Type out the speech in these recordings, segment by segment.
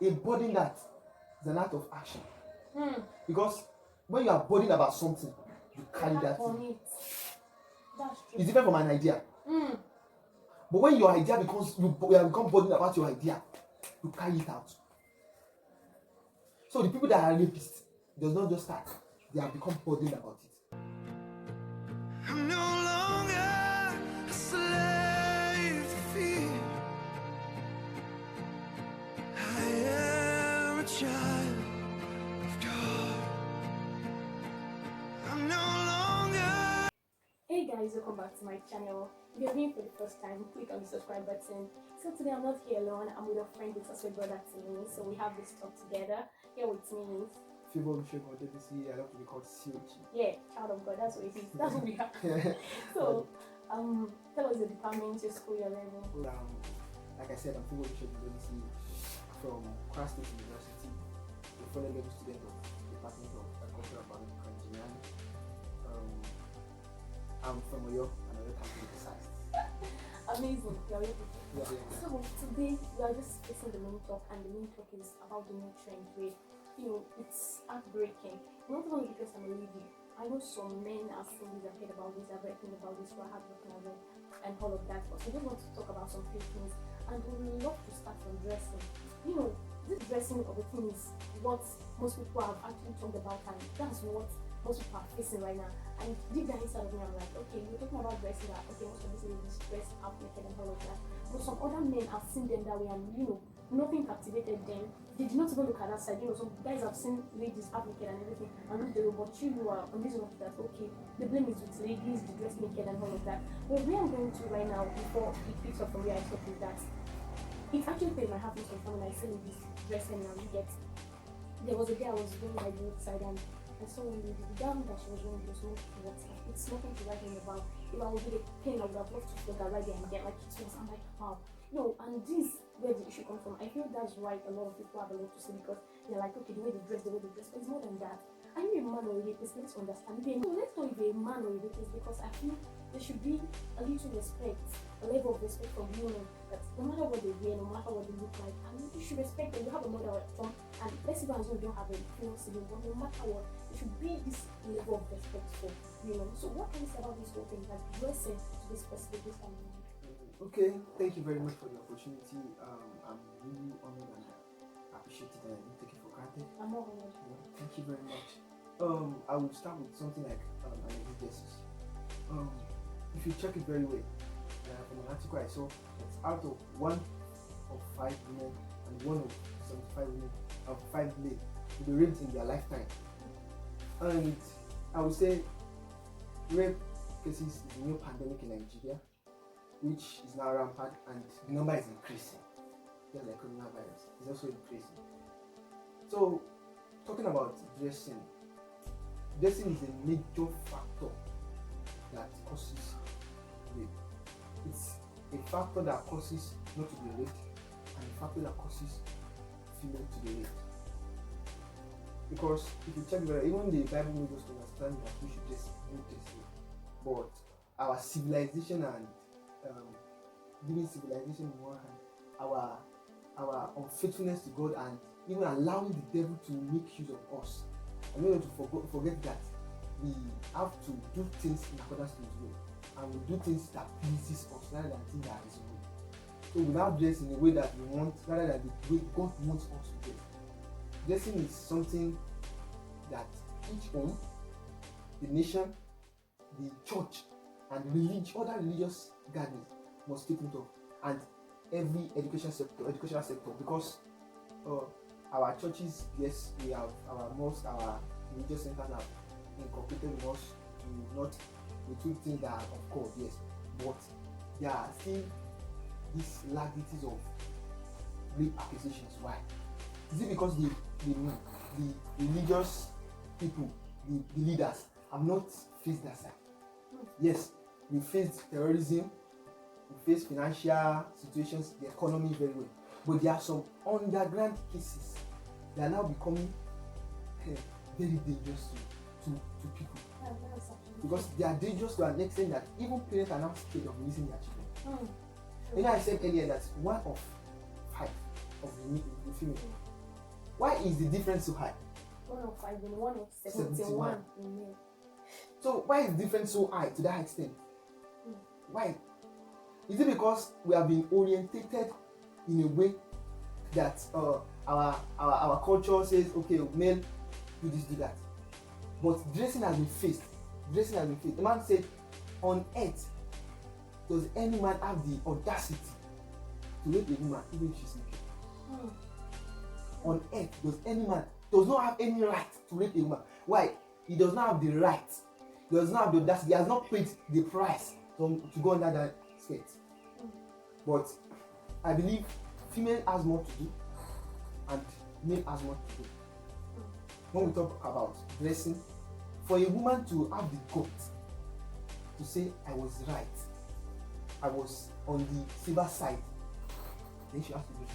a burden that is an act of action. Because when you are burdened about something, you carry that thing. That's true. It's different from an idea. But when your idea becomes, you have become burdened about your idea, you carry it out. So the people that are rapists does not just start, they have become burdened about it. I'm no longer a slave to fear. I am a child of God. I'm no longer. Hey guys, welcome back to my channel. If you're here for the first time, click on the subscribe button. So today I'm not here alone, I'm with a friend who's also a brother to me. So we have this talk together. Here with me is Favor Olusegun Odebisi, I love to be called COG. yeah, child of God, that's what it is. That's what we have. So tell us the department, your school you're learning. Like I said, I'm Favor Olusegun Odebisi from Kwara State University, a foreign level student of the Department of Agriculture and Biological Engineering. I'm from Oyo, and Oyo can be precise. Amazing. You're able to. Yeah. So today we are just facing the main talk, and the main talk is about the new trend where it's heartbreaking. Not only because I'm a lady. I know some men are saying this, I've heard about this, I've written about this, we're heartbroken as well, and all of that. But we just want to talk about some few things, and we would love to start from dressing. This dressing of the thing is what most people have actually talked about, and that's what most people are facing right now. And deep down inside of me, I'm like, okay, you're talking about dressing that, okay, most of these ladies dress out naked and all of that. But some other men have seen them that way, and nothing captivated them. They did not even look at that side. Some guys have seen ladies out naked and everything, and look there, but you are on this one that okay, the blame is with ladies, the dress naked and all of that. But where I'm going to right now, before it picks up from where I stop, is that it actually paid my heart some fun when I see ladies dressing and you get. There was a day I was going by the roadside and I saw one lady, the gown that she was wearing was not water. It's nothing to write home about. If I was with a pen, I would have loved to flog her right there and get like it was. I'm like, wow. And this where the issue comes from. I feel that's why a lot of people have a lot to say because they're like, okay, the way they dress, but it's more than that. Are you a man or a rapist? Let's understand. Let's know if you're a man or a rapist because I feel there should be a little respect, a level of respect from women that no matter what they wear, no matter what they look like, and you should respect them. You have a mother from, and let's even assume you don't have a female sibling, but no matter what, there should be this level of respect for women. So what can you say about this whole thing, like dressing to this specific family? Okay, thank you very much for the opportunity. I'm really honored and I appreciate it and I don't take it for granted. I'm more honored. Thank you very much. I will start with something like analytic guesses. If you check it very well, from an article I saw, it's out of 1 of 5 women and 1 of 75 women of 5 men will be raped in their lifetime. And I would say rape cases is a new pandemic in Nigeria, which is now rampant and the number is increasing. Just like coronavirus, it's also increasing. So, talking about dressing is a major factor that causes rape. It's a factor that causes not to be raped and a factor that causes female to be raped. Because if you check very even the Bible makes us understand that we should just do this, but our civilization and living civilization in one hand, our unfaithfulness to God and even allowing the devil to make use of us. And we don't to forget that we have to do things in accordance to His will, and we do things that pleases us rather than things that is wrong. So we now dress in the way that we want rather than the way God wants us to dress. Dressing is something that each home, the nation, the church, and other religious gatherings must take note of, and every educational sector, because our churches, yes, we have our mosques, our religious centers have incorporated in us to not do things that are of course, yes, but there are still these largities of rape accusations. Why? Is it because the religious people, the leaders, have not faced that side? Yes, we faced terrorism, we face financial situations, the economy very well, but there are some underground cases that are now becoming very dangerous to people because they are dangerous to an extent that even parents are now scared of releasing their children. I said earlier that 1 of 5 of the female Why is the difference so high? 105 in 1 of 71. 71 in male. So why is the difference so high to that extent? Mm. Why? Is it because we have been orientated in a way that our culture says, okay, male, do this, do that. But dressing has been faced. Dressing has been faced. The man said, on earth, does any man have the audacity to rape a woman even if she's naked? Mm. On earth, does any man does not have any right to rape a woman? Why? He does not have the right. He does not have the audacity. He has not paid the price to go under that skirt. Mm. But I believe female has more to do and male has more to do. When we talk about dressing, for a woman to have the guts to say, I was right, I was on the silver side, then she has to do it.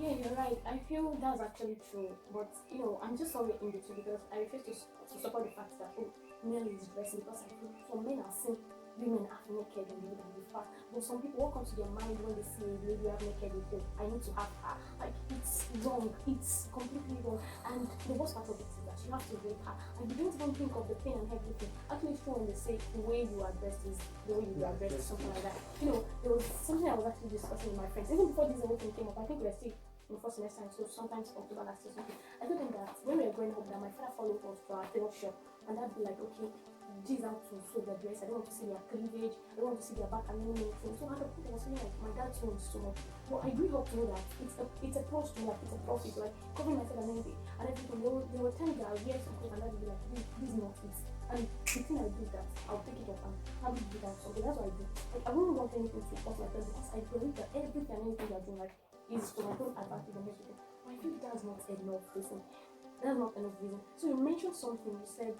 Yeah, you're right. I feel that's actually true. But, you know, I'm just somewhere in between because I refuse to support the fact that, oh, male is dressing, because I feel some men are seen women half naked and they would be fat. But some people, what comes to their mind when they see a lady half naked, they think, I need to have her. Like, it's wrong. It's completely wrong. And the worst part of it is that you have to rape her. And you don't even think of the pain and everything. Actually, it's true when they say the way you are dressed is the way you are dressed, something like that. You know, there was something I was actually discussing with my friends. Even before this whole thing came up, I think we were still in the first semester, so sometimes October last year something. I told them that when we were growing up, that my father followed us to our tailor shop, and that'd be like, okay, these are to sew their dress. I don't want to see their cleavage. I don't want to see their back and anything. So at the point I was feeling like my dad's own is so much. But I grew up to know that it's a plus to me, like it's a profit, like covering myself and everything. And everything. There were times that I would wear something and that would be like, this is not it. And the thing I do is that I'll pick it up and have it do that something. That's what I do. Like I wouldn't want anything to cost my friends because I believe that everything and anything they're doing like is for my own advantage and everything. But I feel that's not enough reason. That's not enough reason. So you mentioned something, you said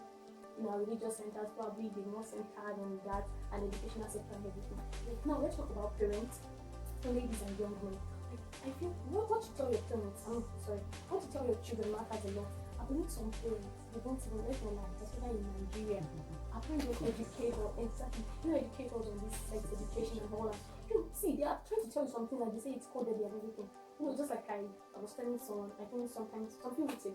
our religious centers probably the more centered on that and educational sector and everything. Like, now let's talk about parents, ladies and young women. Like, I feel what you tell your parents, what you tell your children matters a lot. I believe some parents they don't even let them know, especially in Nigeria. Our parents don't educate or exactly educate us on this sex education and all that. You see, they are trying to tell you something like they say it's coded and everything. You know, just like I was telling someone, I think sometimes some people say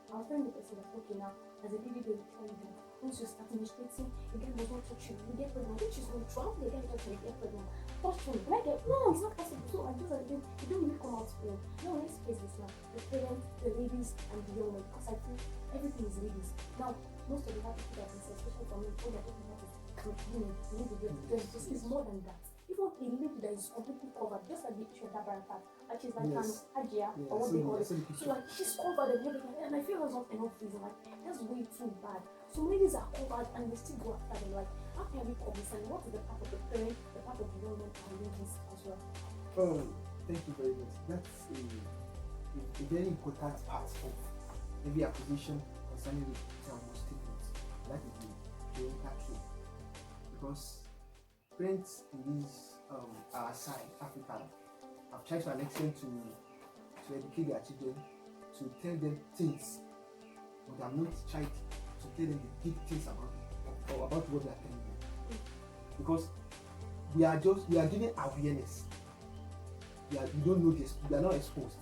I was telling the person that okay now as a baby they will tell you that once you start menstruating, the guy does not touch you, you get pregnant, which is not true. How can the guy touch you, you get pregnant? Touch me. When I get no, it's not possible. So like those are the things you don't really come out clean. Now let's face this now. The parents, the ladies and the young men, because I feel everything is ladies. Now most of the happy people that say, especially for me, all they're talking about is women, you need to get this is more than that. Even a lady that is completely covered, just like the issue of that part, like she's like an Hajia or what they call it. So like she's covered and everything, and I feel that's not enough reason. Like that's way too bad. Some ladies are covered and they still go after them. Like how can we cover this? And what is the part of the parent, the part of the young men and ladies as well? Thank you very much. That's a very important part of every acquisition concerning the statements. That is the parental care, because parents in this our side, Africa, have tried to an extent to educate their children, to tell them things, but have not tried to tell them the deep things about what they are telling them. Because we are giving awareness. We don't know this, we are not exposed.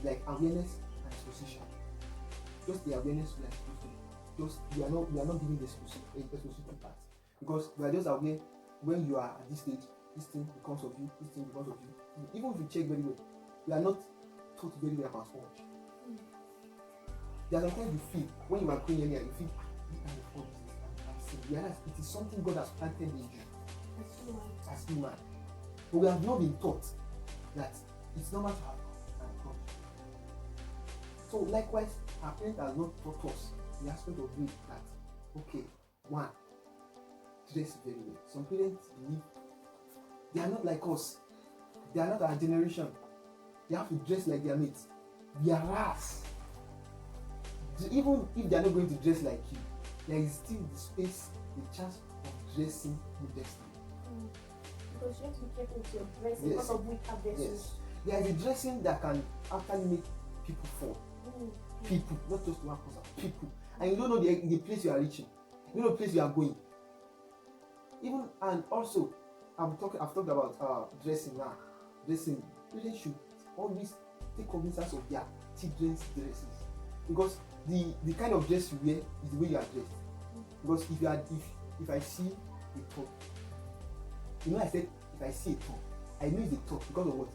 Like awareness and exposition. Just the awareness we are supposed to. We are not giving the exposition part. Because we are just aware when you are at this stage, this thing becomes of you, this thing becomes of you. Even if you check very well, we are not taught very well about urge. There are sometimes you feel, when you are growing earlier, you feel, this kind of urge is whereas it is something God has planted in you as human. But we have not been taught that it's normal to have an urge. So likewise, our parents have not taught us the aspect of it that, okay, one, dress very well. Some parents believe they are not like us. They are not our generation. They have to dress like their mates. Whereas, even if they are not going to dress like you, there is still the space, the chance of dressing modestly. Because you have to be careful with your dressing because of weaker vessels. There is a dressing that can actually make people fall. People, not just one person, people. And you don't know the place you are reaching. You know the place you are going. Even and also, I've talked about dressing now. Dressing, parents should always take cognizance of their children's dresses, because the kind of dress you wear is the way you are dressed. Because if I see a top, I said if I see a top, I know it's a top because of what?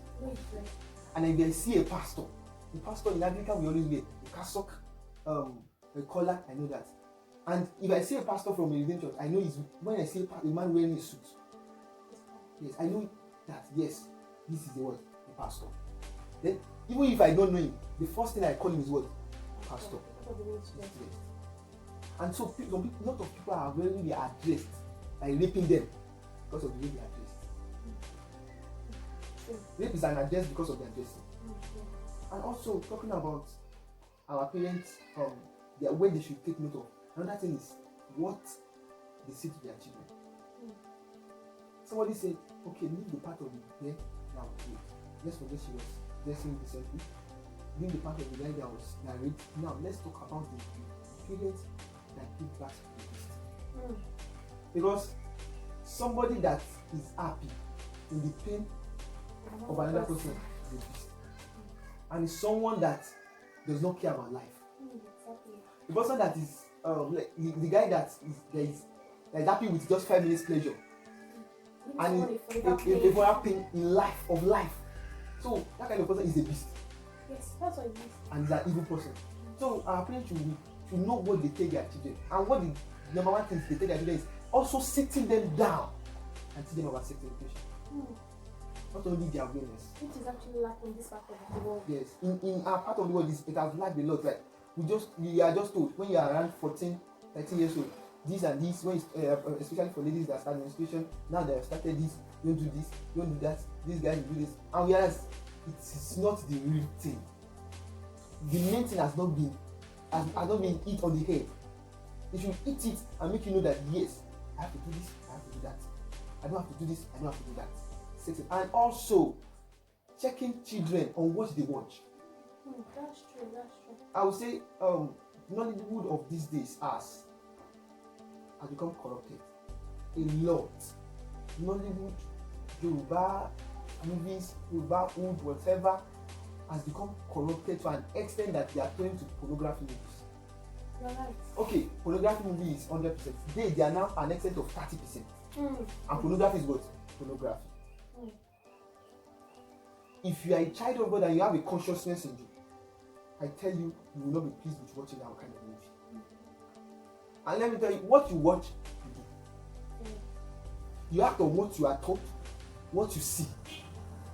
And if I see a pastor in Africa we always wear a cassock, a collar, I know that. And if I see a pastor from a religion church, I know it's when I see a man wearing a suit. Yes, I know that yes, this is a pastor. Then even if I don't know him, the first thing I call him is what? Pastor. Yes. And so a lot of people are very addressed by raping them because of the way they are dressed. Rape is an address because of their dressing. And also talking about our parents, their way they should take note of. Another thing is what they say to their children. Somebody said, okay, leave the part of the hair that was raped. Let's forget she was dressing decently. Leave the part of the guy that was raped. Now let's talk about the parents that give back to the beast. Because somebody that is happy in the pain of another person is a beast. And it's someone that does not care about life. The person that is the guy that is happy with just 5 minutes pleasure and a pain in life. So that kind of person is a beast. Yes, that's what it is. And is an evil person. So our parents should know what they tell their children. And what the number one thing they tell their children is also sitting them down and teach them about sex education. Not only their awareness. Which is actually lacking this part of the world. Yes. In our part of the world, it has lacked a lot. Like we are just told when you are around 14, 13 years old, this and this, when especially for ladies that start menstruation, now they have started this, don't do this, don't do that, this guy will do this. And whereas it is not the real thing. The main thing has not been hit on the head. They should eat it and make you know that yes, I have to do this, I have to do that. I don't have to do this, I don't have to do that. And also checking children on what they watch. That's true. I would say Nollywood of these days has become corrupted a lot. Nollywood, Yoruba movies, Yoruba wood, whatever, has become corrupted to an extent that they are turning to pornography movies. You're right. Okay, pornography movie is 100%. They are now an extent of 30%. And pornography is what? Pornography. If you are a child of God and you have a consciousness in you, I tell you, you will not be pleased with watching that kind of movie. And let me tell you, what you watch, you do. You act on what you are taught, what you see.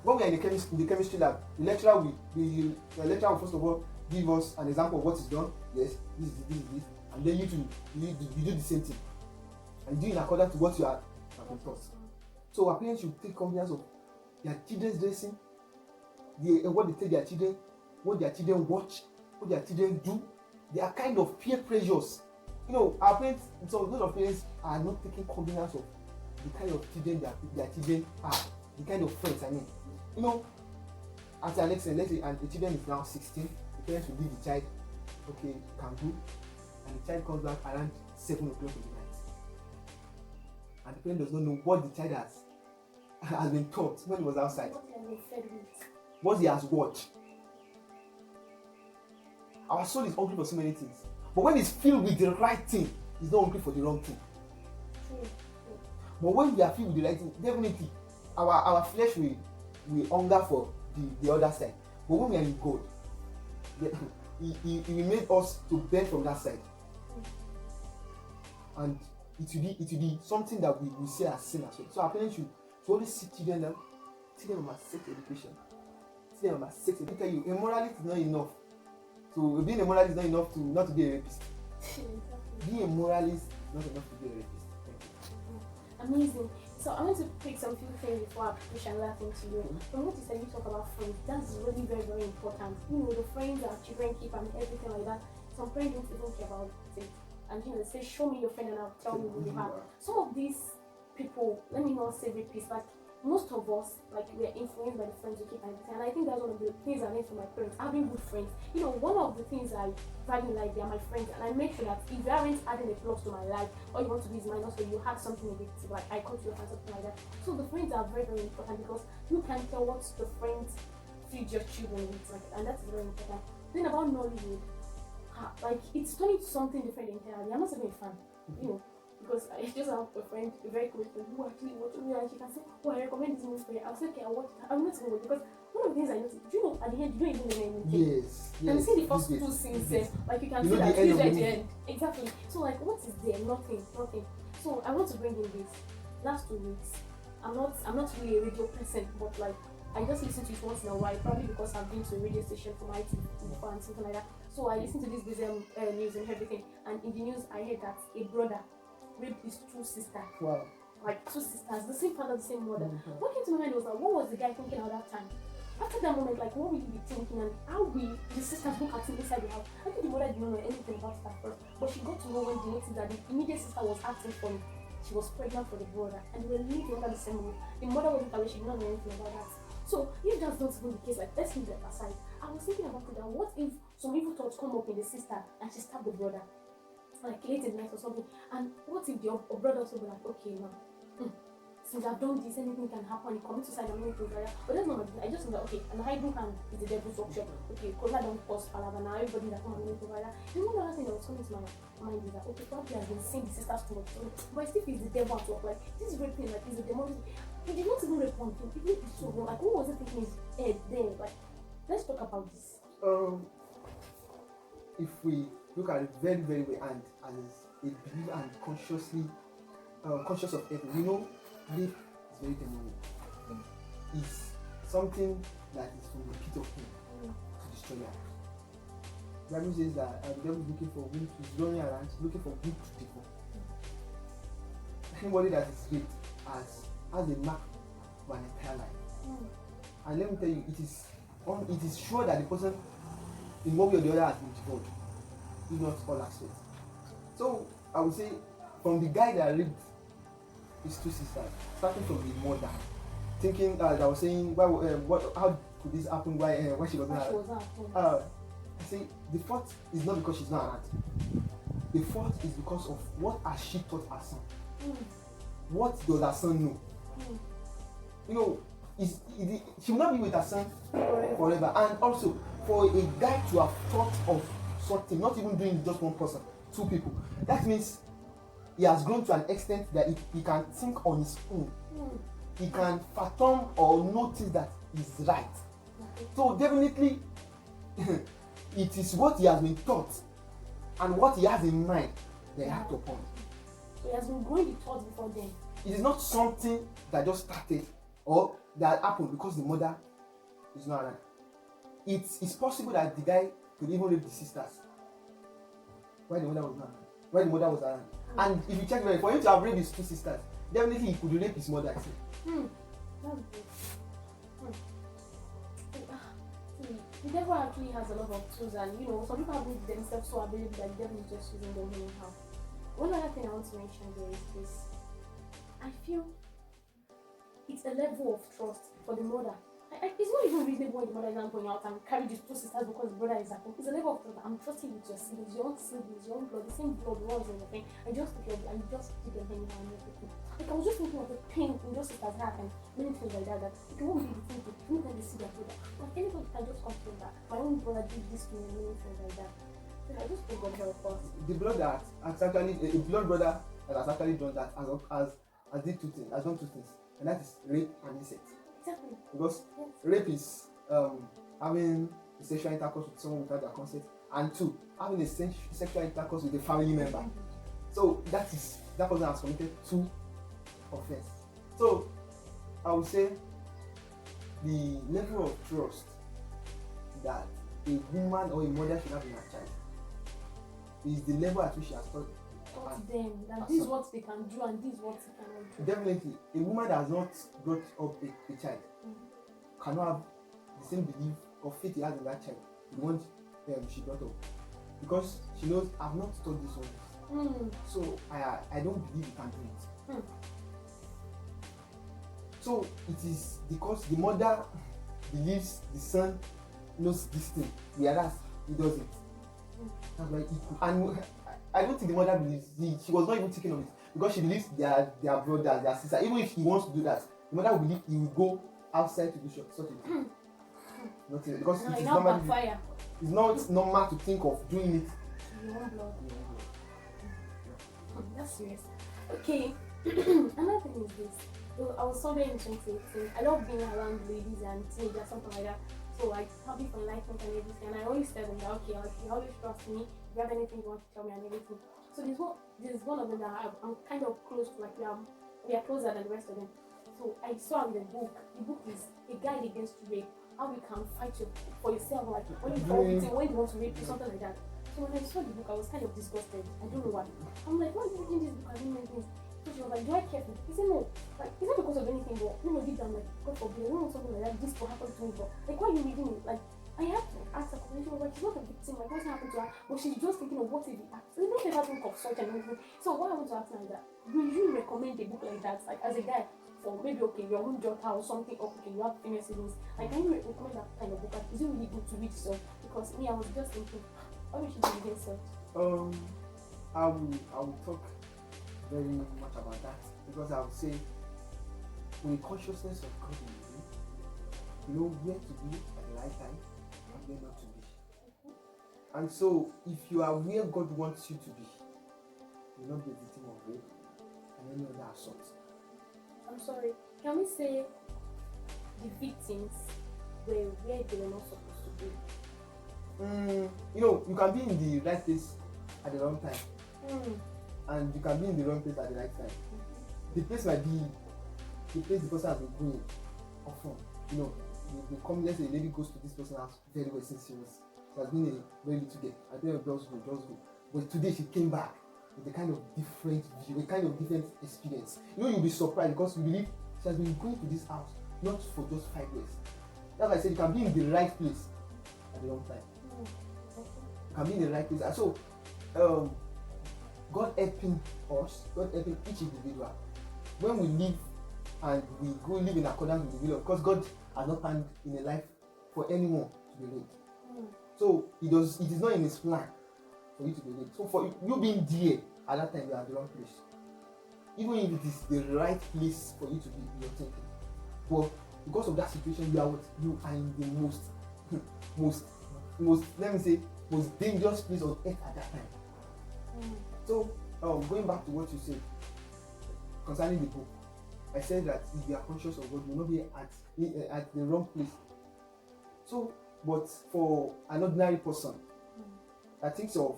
When we are in the chemistry lab, the lecturer will first of all give us an example of what is done. Yes, this, and then you do the same thing, and do in accordance to what you have been taught. So our parents should take confidence of their children's dressing, what they tell their children, what their children watch, what their children do. They are kind of peer pressures. Our parents, so a lot of parents are not taking cognizance of the kind of children their children are, the kind of friends. I mean, at an extent, let's say, and the children is now 16, the parents will leave the child, okay, can go, and the child comes back around 7 o'clock in the night. And the parent does not know what the child has been taught when he was outside. What he has been fed with. What he has watched. Our soul is hungry for so many things. But when it's filled with the right thing, it's not hungry for the wrong thing. True. But when we are filled with the right thing, definitely our flesh will hunger for the other side. But when we are in God, He will make us to bend from that side. And it will be something that we see as sin as well. So our parents should always sit children down, teach them about sex education. Teach them about sex education. I tell you, a moralist is not enough. So being a moralist is not enough to not to be a rapist. Being a moralist is not enough to be a rapist. Amazing. So I want to pick some few things before I push another thing to you. From what you said, you talk about friends. That's really very, very important. The friends that children keep and everything like that. Some friends don't even care about it. And they say, show me your friend and I'll tell you who you are. Some of these people, let me not say rapists, but most of us, we are influenced by the friends we keep and everything. And I think that's one of the things I learned from my parents, having good friends. One of the things I value in life, they are my friends, and I make sure that if you aren't adding a plus to my life, all you want to do is minus, so you have something negative, I come to your friends, something like that. So the friends are very, very important because you can tell what the friends feed your children with, like, and that's very important. Then about Nollywood, like it's turning to something different entirely. I'm not even a fan, you know, because I just have a friend, a very close friend, who actually watches me, and she can say, "Oh, I recommend this movie for you." I'll say, "Okay, I'll watch it." I'm not even watch, because one of the things I noticed, do you know, at the end, you don't even know anything. Yes. And see the first Yes. two scenes, Yes. like you can You see know that the end usually of at the the movie. end. Exactly. So like, what is there? Nothing. So I want to bring in this. Last 2 weeks, I'm not really a radio person, but like I just listen to it once in a while, probably because I've been to a radio station for my TV before and something like that. So I listen to this news and everything, and in the news I heard that a brother raped his 2 sisters. Wow. Like 2 sisters, the same father, the same mother. Mhm. What came to my mind was like, what was the guy thinking at that time? After that moment, like, what will you be thinking, and how will the sisters look at him inside the house? I think the mother did not know anything about it at first, but she got to know when they noticed that the immediate sister was acting funny. She was pregnant for the brother, and they were living under the same roof. The mother wasn't aware, she did not know anything about that. So, if that's not even the case, like, let's leave that aside. I was thinking about it, that what if some evil thoughts come up in the sister and she stabbed the brother, like late at night or something, and what if the brother also be like, okay, now, since I've done this, anything can happen, you commit suicide and anything like that. But that's not my business. I just think that, okay, and hiding hand is the devil's workshop. Okay, because I don't cause palaver now, everybody that come and anything like that. The one other thing that was coming to my mind is that, okay, probably has been seeing the sisters too much, but it still feels the devil at work. Like, this rape thing, like, is the demon. He did not even rape one thing, even if it's so wrong. Like, what was it thinking his head there? Like, let's talk about this. If we look at it very, very well, and as a believer and conscious of everything, you know, rape is very demonic. It's something that is from the pit of hell to destroy life. The Bible says that the devil is looking for whom to running around, looking for good to devour. Anybody that is raped has a mark for an entire life. And let me tell you, it is sure that the person in one way or the other has been devoured, if not all aspects. So I would say, from the guy that raped his 2 sisters, starting from the mother, thinking that I was saying, how could this happen? Why she was not around? I say the fault is not because she's not around. The fault is because of what has she taught her son. What does her son know? You know, she will not be with her son forever. And also, for a guy to have thought of something, not even doing just one person, 2 people, that means he has grown to an extent that he can think on his own. He can fathom or notice that is right. So definitely, it is what he has been taught and what he has in mind they act upon. So he has been growing the thoughts before then. It is not something that just started or that happened because the mother is not around. It's possible that the guy could even rape the sisters while the mother was not around. While the mother was around. And if you check it, for him to have raped his 2 sisters, definitely he could rape his mother. That's good. The devil actually has a lot of tools, and you know, some people have made themselves so available that the devil is just using them anyhow. One other thing I want to mention there is this. I feel it's a level of trust for the mother. It's not even reasonable when the mother is not going out and carry these 2 sisters because the brother is at home. It's a level of trust. I'm trusting with your siblings, your own siblings, your own blood, the same blood runs in your thing. I just take care of you and you just keep them hanging around everything. Like, I was just thinking of the pain in those sisters' heart and many things like that. That it won't be the thinking. Anytime they see their brother, like anybody can just come to that. My own brother did this to me and many things like that. So I just put God help us. The blood that has actually a blood brother that has actually done that has done 2 things, and that is rape and incest. Exactly. Because rape is having a sexual intercourse with someone without their consent, and 2, having a sexual intercourse with a family member. So that person has committed 2 offenses. So I would say the level of trust that a woman or a mother should have in her child is the level at which she has taught them that this is what they can do and this is what they cannot do. Definitely, a woman that has not brought up a child cannot have the same belief or faith he has in that child, the one she brought up, because she knows I've not taught this one, so I don't believe he can do it. So it is because the mother believes the son knows this thing, whereas he doesn't. That's why he could, and I don't think the mother believes. She was not even thinking of it because she believes they are brothers, their sister. Even if he wants to do that, the mother will believe he will go outside to do such a thing. nothing because No, it it is now normally backfire. it's not normal to think of doing it. You want blood. in your own blood. That's serious. Okay. Another thing is this. So I was somewhere in 2018. I love being around ladies and teenagers, something like that. So like happy for enlightenment and everything. And I always tell them that okay, like you always trust me. If you have anything you want to tell me and everything. So there's one of them that I'm kind of close to, like we are closer than the rest of them. So I saw in the book. The book is a guide against rape. How you can fight for yourself, like when you fall victim, when you want to rape you, something like that. So when I saw the book, I was kind of disgusted. I don't know why. I'm like, why are you reading this book? I didn't make this. So she was like, do I care for it? He said, no. Like, it's not because of anything, but deep down, like, God forbid, I don't want something like that. This will happen to me, but like, why are you reading it? Like, I have to ask her question. She was like, she's not a victim. Like, what's happened to her? But she's just thinking of what if it happens. So you don't ever think of such and everything. So what I want to ask her is that, do you recommend a book like that, like, as a guy? For maybe okay, your own daughter or something, or okay, you have female siblings. Like, can you recommend that kind of book? Like, is it really good to read so? Because me, I was just thinking, why we should be against such? I will talk very much about that because I would say with consciousness of God in you know where to be at the right time and where not to be. And so if you are where God wants you to be, you will not be a victim of rape and any other assault. I'm sorry, can we say the victims were where they were not supposed to be? You know, you can be in the right place at the wrong time, and you can be in the wrong place at the right time. The place might be the place the person has been going often. You know, they come, let's say a lady goes to this person's house very well since she has been a very little girl. I tell her, just go. But today she came back with a kind of different view, a kind of different experience. You know, you'll be surprised because you believe she has been going to this house not for just 5 years. That's why I said you can be in the right place at the wrong time. You can be in the right place. And so, God helping us, God helping each individual. When we live and we go live in accordance with the will of God, because God has not planned in a life for anyone to be raped. So it is not in His plan for you to be raped. So for you being there at that time, you are at the wrong place. Even if it is the right place for you to be, you're thinking. But because of that situation, you are in the most dangerous place on earth at that time. So going back to what you said concerning the book, I said that if you are conscious of God, you will not be at the wrong place. So, but for an ordinary person that thinks of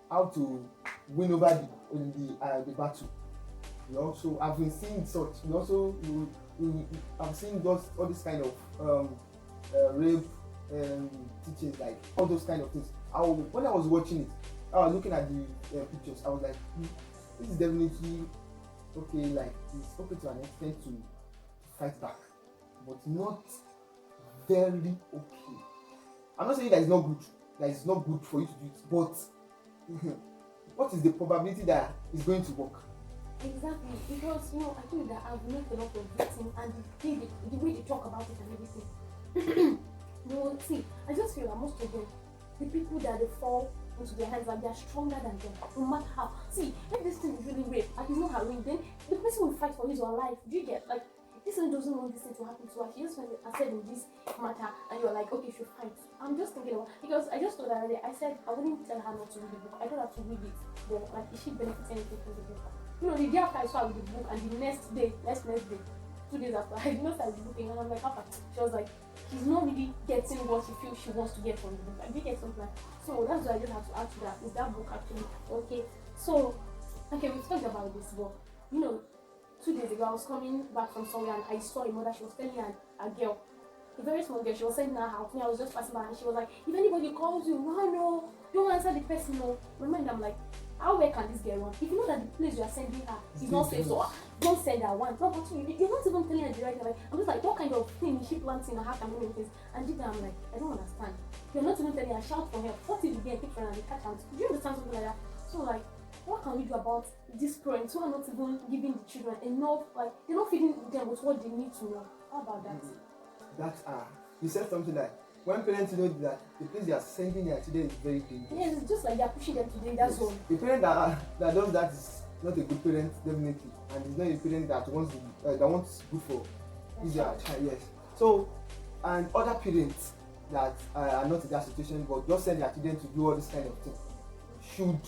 how to win over the battle, we also have been seeing such. We have seen all this kind of rape teachings, like all those kind of things. When I was watching it, I was looking at the pictures. I was like, this is definitely okay. Like it's okay to an extent to fight back, but not very okay. I'm not saying that it's not good. That it's not good for you to do it, but what is the probability that it's going to work? Exactly, because I feel that I've met a lot of victims and the way they talk about it and everything. See, I just feel that most of them, the people that they fall into their hands, like they're stronger than them, no matter how. See, if this thing is really rape and it's not her ring, then the person will fight for his or her life. Do you get? Like, this one doesn't want this thing to happen to her. She just went said in this matter, and you're like, okay, she'll fight. I'm just thinking about, because I just told her that I said I wouldn't tell her not to read the book. I told her to read it, but like, is she benefiting anything from the book? The day after I saw her with the book, and the next day, 2 days after, I did not start looking, and I'm like, Papa, she was like, she's not really getting what she feels she wants to get from the book. I did get something like, so that's why I just have to ask you that, is that book actually okay? So, okay, we talked about this, but 2 days ago, I was coming back from somewhere and I saw a mother. She was telling a girl, a very small girl, she was sending her out. I was just passing by and she was like, if anybody calls you, run, no, don't answer the person, no. Remember, I'm like, how well can this girl run? If you know that the place you are sending her is not safe, so don't send her one. No, but you're not even telling her the right thing. Like, I'm just like, what kind of thing is she planting or how can we make this? And deep down, I'm like, I don't understand. You're not even telling her, shout for help. What if you get a picture and they catch out? Do you understand something like that? So, like, what can we do about these parents who are not even giving the children enough, like they're not feeding them with what they need to know? How about that? You said something like when parents know that the place they are sending their children is very dangerous. Yes, it's just like they're pushing them to the danger zone. The parent that does that is not a good parent, definitely, and it's not a parent that wants good for their child. Yes. So, and other parents that are not in that situation, but just send their children to do all this kind of thing, should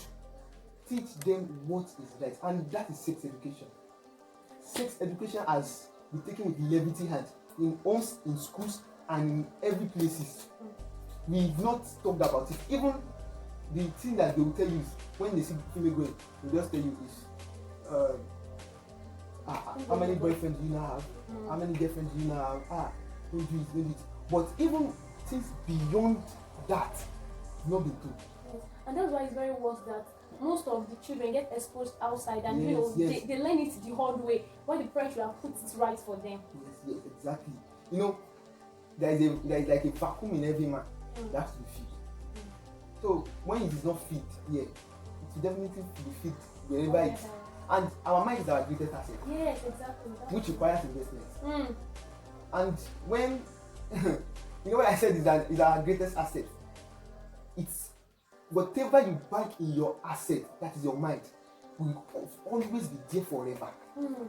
teach them what is right, and that is sex education. Sex education has been taken with levity hand in homes, in schools, and in every places. We've not talked about it. Even the thing that they will tell you is when they see female going, they'll just tell you is how many boyfriends do you now have? How many girlfriends do you now have? Don't do it, don't do it. But even things beyond that have not been told. Yes. And that's why it's very worse that most of the children get exposed outside, and Yes. they learn it the hard way, why the parents should have put it right for them. Yes, exactly. You know, there is like a vacuum in every man that has to be filled. So when it is not fit here, it will definitely be fit wherever it is. And our mind is our greatest asset. Yes, exactly. Which requires investment. Mm. And when you know what I said is our greatest asset, it's whatever you bank in your asset, that is your mind, will always be there forever. Mm.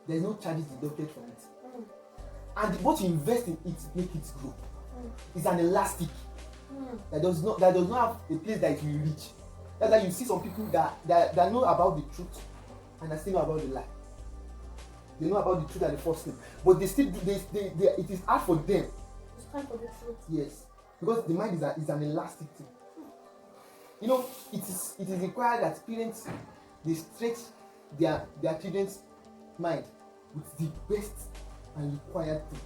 There is no charges deducted from it. Mm. And what you invest in it make it grow. It's an elastic that does not have a place that it will reach. That's why you see some people that know about the truth and that still know about the lie. They know about the truth and the false thing, but they still it is hard for them. It's time for the truth. Yes, because the mind is an elastic thing. You know, it is required that parents they stretch their children's mind with the best and required thing.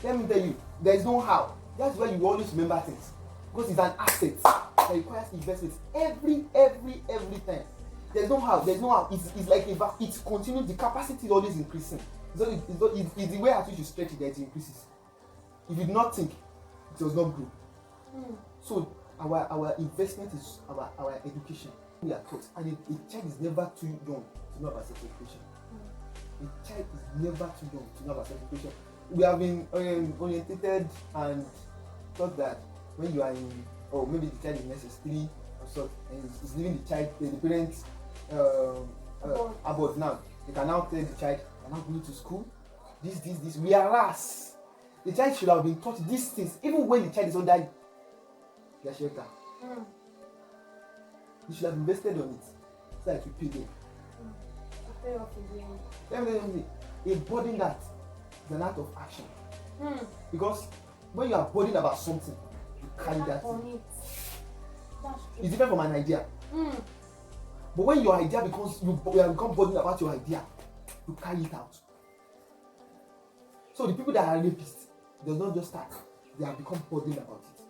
Let me tell you, there is no how. That's why you always remember things, because it's an asset that requires investment every time. There's no how. It's like it's continuing. The capacity is always increasing. It's the way at which you stretch it that it increases. If you do not think, it does not grow. So our investment is our education. We are taught, and a child is never too young to know about sex education. A child is never too young to know about sex education. We have been orientated and thought that when you are in, or maybe the child is necessary or so, and is leaving the child, the parents abroad now. They can now tell the child, "I'm not going to school. This. Whereas the child should have been taught these things even when the child is under their shelter. You should have invested on it so that you pay them. Pay off in the end. Definitely, a burden that is an act of action. Because when you are burdened about something, you carry that thing. That's true. It's different from an idea. But when your idea becomes, you have become burdened about your idea, you carry it out. So the people that are rapists, does not just start, they have become burdened about it.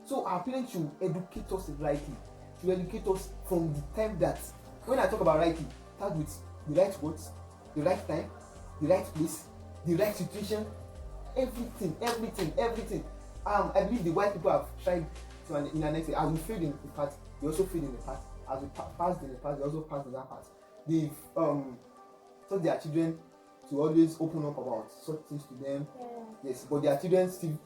So our parents should educate us rightly, should educate us from the time that, when I talk about writing, start with the right words, the right time, the right place, the right situation, everything. I believe the white people have tried to in an extent, as we failed in the past, they also failed in the past. As we passed in the past, they also passed in that past. They've taught their children to always open up about such things to them. Yes, but their children still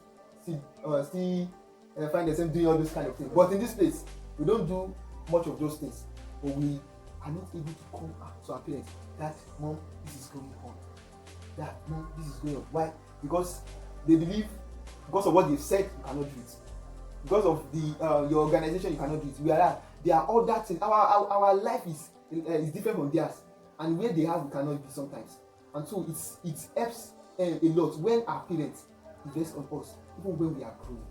find themselves doing all those kind of things. But in this place, we don't do much of those things. But we are not able to come out to our parents that, "Mom, this is going on. That, Mom, this is going on." Why? Because they believe, because of what they've said, you cannot do it. Because of the your organization, you cannot do it. There are all that things. Our life is different from theirs, and where they have, we cannot be sometimes. And so it helps a lot when our parents invest on us, even when we are growing,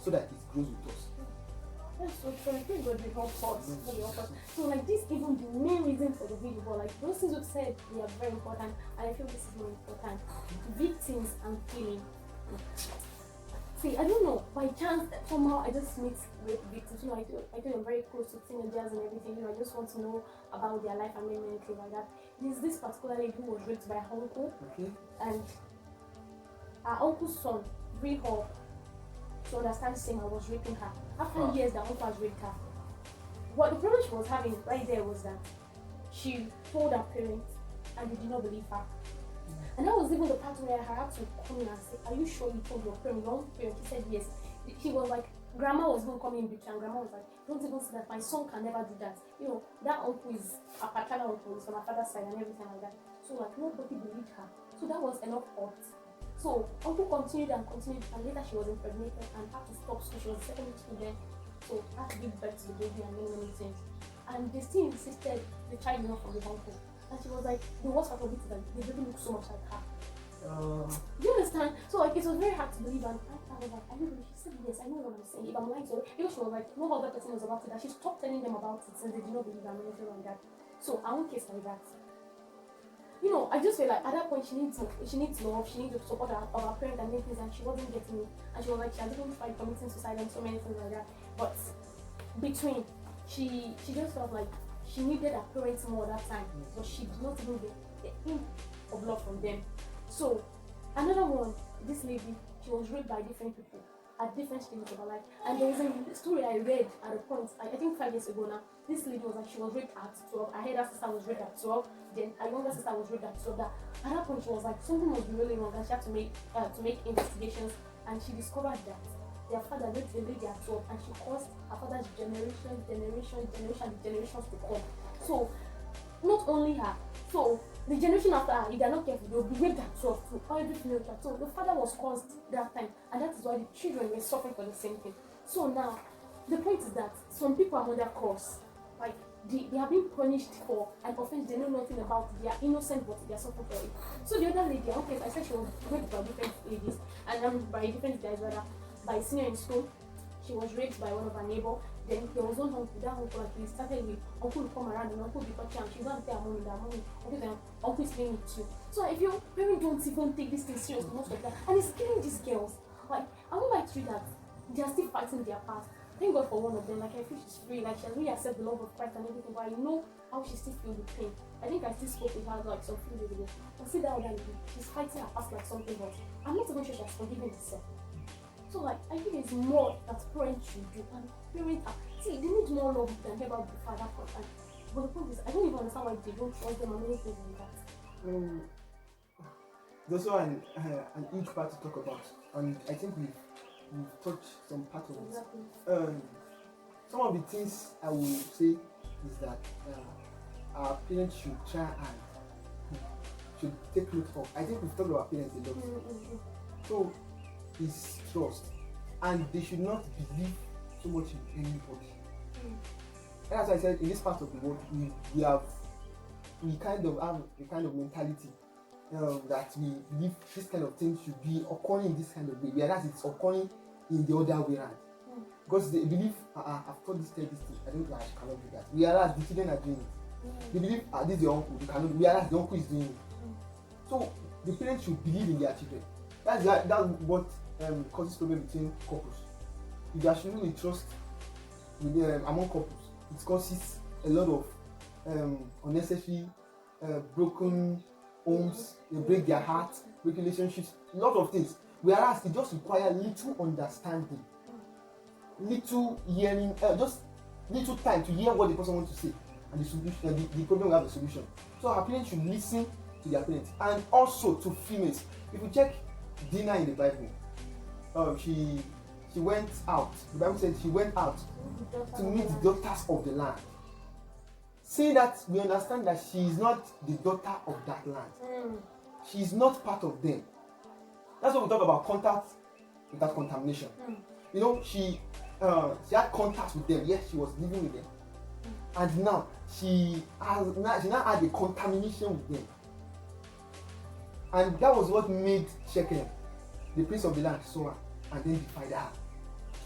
so that it grows with us. That's so true. I think God will help us. So like this, even the main reason for the video, but like those things we've said, they are very important, and I feel this is more important. Victims and feeling. See, I don't know, by chance somehow I just meet rape victims. I feel I'm very close to teenagers and everything. I just want to know about their life and many things like that. There's this particular lady who was raped by her uncle, and her uncle's son bring her up to understand saying I was raping her. After years, the uncle has raped her. What the problem she was having right there was that she told her parents and they did not believe her. And that was even the part where I had to come in and say, "Are you sure you told your parents?" Your own parents? She said yes. He was like, grandma was going to come in between, and grandma was like, "Don't even say that, my son can never do that." That uncle is a paternal uncle, it's on her father's side and everything like that. So like nobody believed her. So So that was enough hurt. So uncle continued, and later she was impregnated and had to stop school. She was the second student, so had to give birth to the baby and many things. And they still insisted the child not from the uncle. And she was like, the worst part of it is that the baby looks so much like her. Do you understand? So like it was very hard to believe, and I was like, I know. She said yes, I know what I'm saying. If I'm lying, so because she was like, no other person was about it, that she stopped telling them about it since they did not believe I'm anything like that. So I won't case like that. You know, I just feel like at that point she needs love, she needs the support of her parents and things, and she wasn't getting it. And she was like, she had even tried committing suicide and so many things like that. But between, she just felt like she needed her parents more that time, but she did not even get the hint of love from them. So another one, this lady, she was raped by different people at different stages of her life. And there was a story I read at a point, I think 5 years ago now. This lady was like, she was raped at 12. I heard her sister was raped at 12. Then her younger sister was raped at 12. That at that point she was like, something must be really wrong, and she had to make investigations. And she discovered that their father raped a lady at 12, and she caused her father's generations to come. So not only her, so the generation after her, if they're not careful, they'll be raped at 12 too, or everything like that. So the father was caused that time, and that is why the children were suffering for the same thing. So now, the point is that some people are under curse. Like, they are being punished for an offense they know nothing about. They are innocent, but they are suffering for it. So the other lady, okay, I said she was raped by different ladies, and by different guys, rather, by a senior in school. She was raped by one of her neighbors. Then there was one uncle, that uncle, like, he started with uncle will come around and uncle will be touching, and she's going to tell her mommy that mommy, uncle is playing with you. So if your parents don't even take this thing seriously, most of that, and it's killing these girls. Like, I would like to read that they are still fighting their past. Thank God for one of them. Like, I feel she's free. Like, she has really accepted the love of Christ and everything. But I know how she still feels the pain. I think I still spoke with her like some few days ago. I see that other lady, she's fighting her past like something else. I'm not even sure she has forgiven herself. So like, I think there's more that parents should do, and parents are, see, they need more love than ever before that point. But the point is, I don't even understand why they don't trust them and many things like that. There's also an huge part to talk about, and I think we've touched some part of it. Exactly. Some of the things I will say is that our parents should try and should take note of. I think we've talked about parents a lot. So is trust, and they should not believe so much in anybody. And as I said, in this part of the world, we kind of have a kind of mentality that we believe this kind of thing should be occurring in this kind of way, whereas it's occurring in the other way around. Because they believe, I've told this thing, I don't know, I cannot do that. Whereas the children are doing it. They believe, this is your uncle, you cannot do it, whereas the uncle is doing it. So the parents should believe in their children. That's what causes problem between couples. If there should be trust among couples, it causes a lot of unnecessary broken homes. They break their hearts, break relationships, a lot of things. Whereas it just requires little understanding, little hearing, just little time to hear what the person wants to say, and the solution, the problem will have a solution. So our parents should listen to their parents, and also to females. If you check Dinah in the Bible, she went out. The Bible said she went out to meet the daughters of the land. Saying that, we understand that she is not the daughter of that land. She is not part of them. That's what we talk about, contact without contamination. You know, she had contact with them. Yes, she was living with them, and now she now had a contamination with them. And that was what made Shechem, the prince of the land, saw her and then defied her.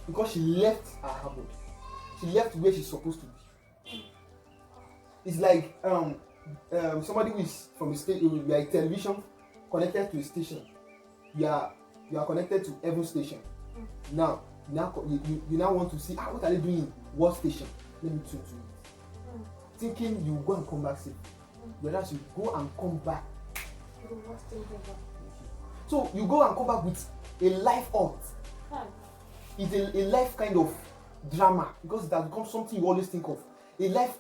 Because she left her abode. She left where she's supposed to be. It's like somebody who is from a state, you are a television connected to a station. You are connected to every station. Now you now want to see what are they doing in what station? Let me tune to it. Thinking you go and come back safe. Whereas you go and come back. So you go and come back with a life out. It's a life kind of drama, because it has become something you always think of. A life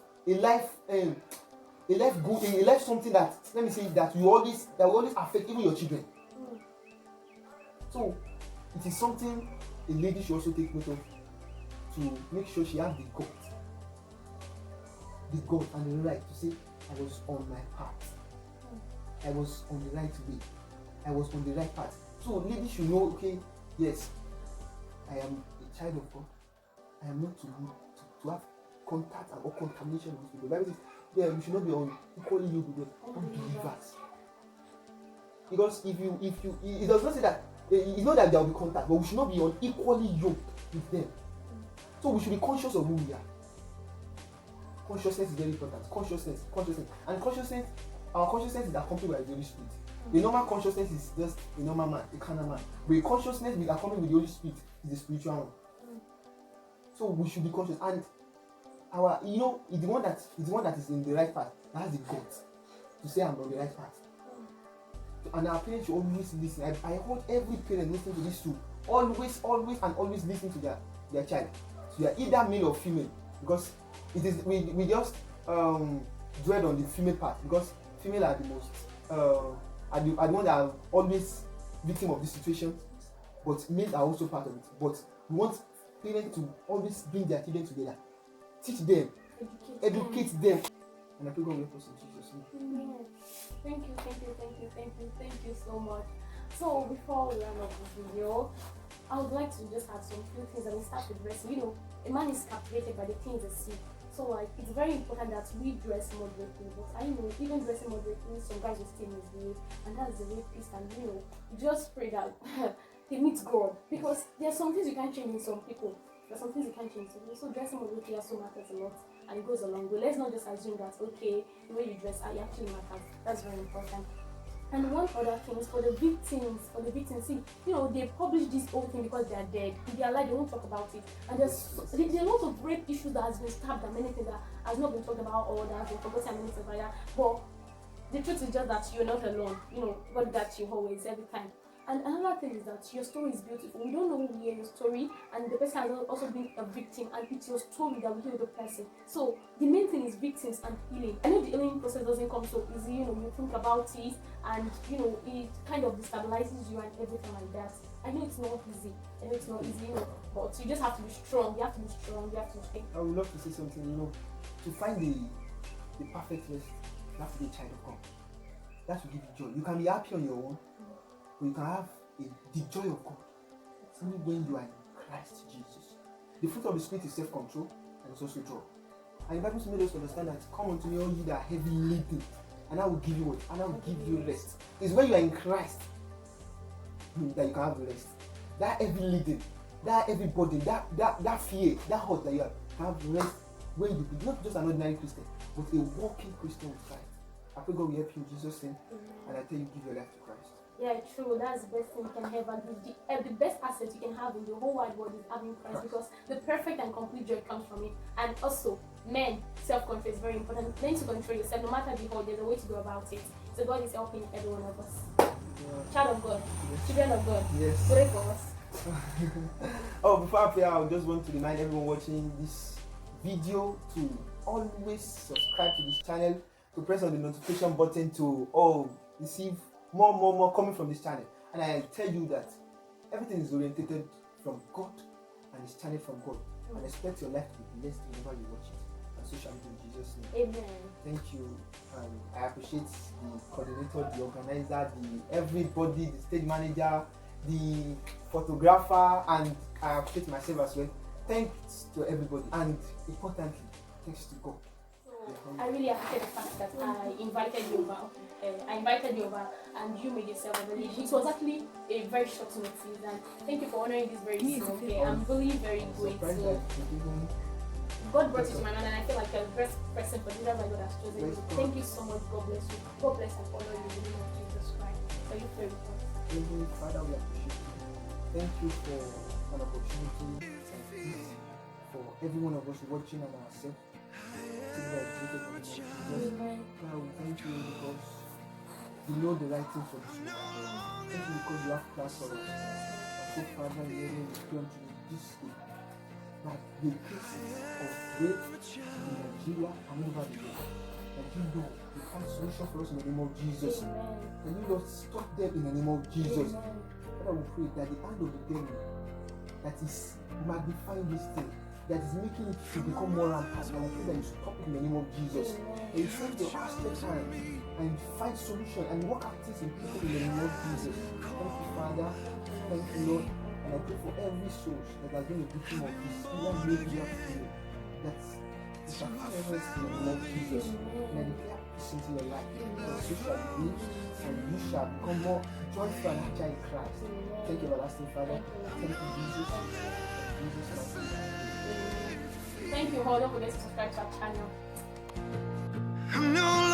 something that, let me say, that will always affect even your children. So it is something a lady should also take note of, to make sure she has the gut and the right to say, I was on my path. I was on the right way. I was on the right path. So ladies should know, okay, yes, I am a child of God. I am not to have contact or contamination with people. The Bible says, yeah, we should not be equally yoked with unbelievers. Because if you, it does not say that, it's not that there will be contact, but we should not be unequally yoked with them. So we should be conscious of who we are. Consciousness is very important. Consciousness. And consciousness, our consciousness is accompanied by the Holy Spirit. The normal consciousness is just a normal man, a carnal man. But a consciousness with accompanied with the Holy Spirit is the spiritual one. So we should be conscious. And our, it's the one that is in the right path that has the guts to say I'm on the right path. And our parents should always listen. I hold every parent listening to this too. Always listen to their child. So they are either male or female. Because it is we just dwell on the female part, because female are the most are the one that are always victim of this situation, but males are also part of it. But we want parents to always bring their children together, teach them, educate them, and I pray God will help us in Jesus' name. Thank you so much. So before we round up this video, I would like to just add some few things, and we start with dressing. A man is captivated by the things they see. So it's very important that we dress moderately. But I know even dressing moderately, some guys will still misbehave, and that's the rapist. And just pray that they meet God, because there are some things you can't change in some people. There are some things you can't change in some people. So dressing moderately also matters a lot, and it goes a long way. Let's not just assume that okay, the way you dress actually matters. That's very important. And one other thing is for the victims, see, they publish this whole thing because they are dead. If they are alive, they won't talk about it. And there's a lot of rape issues that has been stabbed and many things that has not been talked about, or that has been forgotten and many things like that. But the truth is just that you're not alone. God got you always, every time. And another thing is that your story is beautiful. We don't know who will hear your story, and the person has also been a victim, and it's your story that will heal the person. So the main thing is victims and healing. I know the healing process doesn't come so easy. You think about it, and it kind of destabilizes you and everything like that. I know it's not easy. But you just have to be strong. You have to be strong. You have to stay. I would love to say something. To find the perfect rest, you have to be a child of God. That will give you joy. You can be happy on your own. You can have the joy of God only when you are in Christ Jesus. The fruit of the Spirit is self-control, and it's also joy. And the Bible made us understand that, come unto me all ye that are heavy laden, and I will give you what? And I will give you rest. It's when you are in Christ that you can have rest. That heavy laden, that heavy burden, that fear, that hurt that you have rest when you be not just an ordinary Christian, but a walking Christian with Christ. I pray God will help you in Jesus' name, and I tell you, give your life to Christ. Yeah, true. That's the best thing you can ever do. The best asset you can have in the whole wide world is having Christ, because the perfect and complete joy comes from it. And also, men, self-control is very important. Learn to control yourself, no matter the whole. There's a way to go about it. So God is helping every one of us. Yeah. Child of God, children of God. Yes. Pray for us. Before I pray, I just want to remind everyone watching this video to always subscribe to this channel, to press on the notification button to receive more coming from this channel. And I tell you that everything is orientated from God, and it's channeled from God. And expect your life to be blessed whenever you watch it. And so shall we do in Jesus' name. Amen. Thank you. I appreciate the coordinator, the organizer, everybody, the stage manager, the photographer, and I appreciate myself as well. Thanks to everybody, and importantly, thanks to God. I really appreciate the fact that I invited you over, and you made yourself available. It was actually a very short notice, and thank you for honoring this very small day. I'm really very grateful. God brought you to my mind, and I feel like you're the best person for this. That's why God has chosen you. Thank you so much. God bless you. God bless and honor you in the name of Jesus Christ. So you pray with us. Heavenly Father, we appreciate you. Thank you for an opportunity and peace for every one of us watching and ourselves. Amen. Now we thank you because you know the right thing for us. Thank you because you have plans for us. And so, Father, we pray unto you this day that the cases of rape in Nigeria and over the world, that you know you find solution for us in the name of Jesus. Amen. And you Lord stop them in the name of Jesus. Amen. Father, we pray that the hand of the devil that is magnifying this thing that is making it to become more rampant. And I pray that you stop it in the name of Jesus. And you send your outstretched hand and find solution and work out things in people in the name of Jesus. Thank you, Father. Thank you, Lord. And I pray for every soul that has been a victim of this, either maybe or fear, that you shall find rest in the name of Jesus. And I declare peace into your life. And so shall it be, and you shall become more joyful and happier in Christ. Thank you, everlasting Father. Thank you, Jesus. Jesus' name. Thank you all. Don't forget to subscribe to our channel. I'm no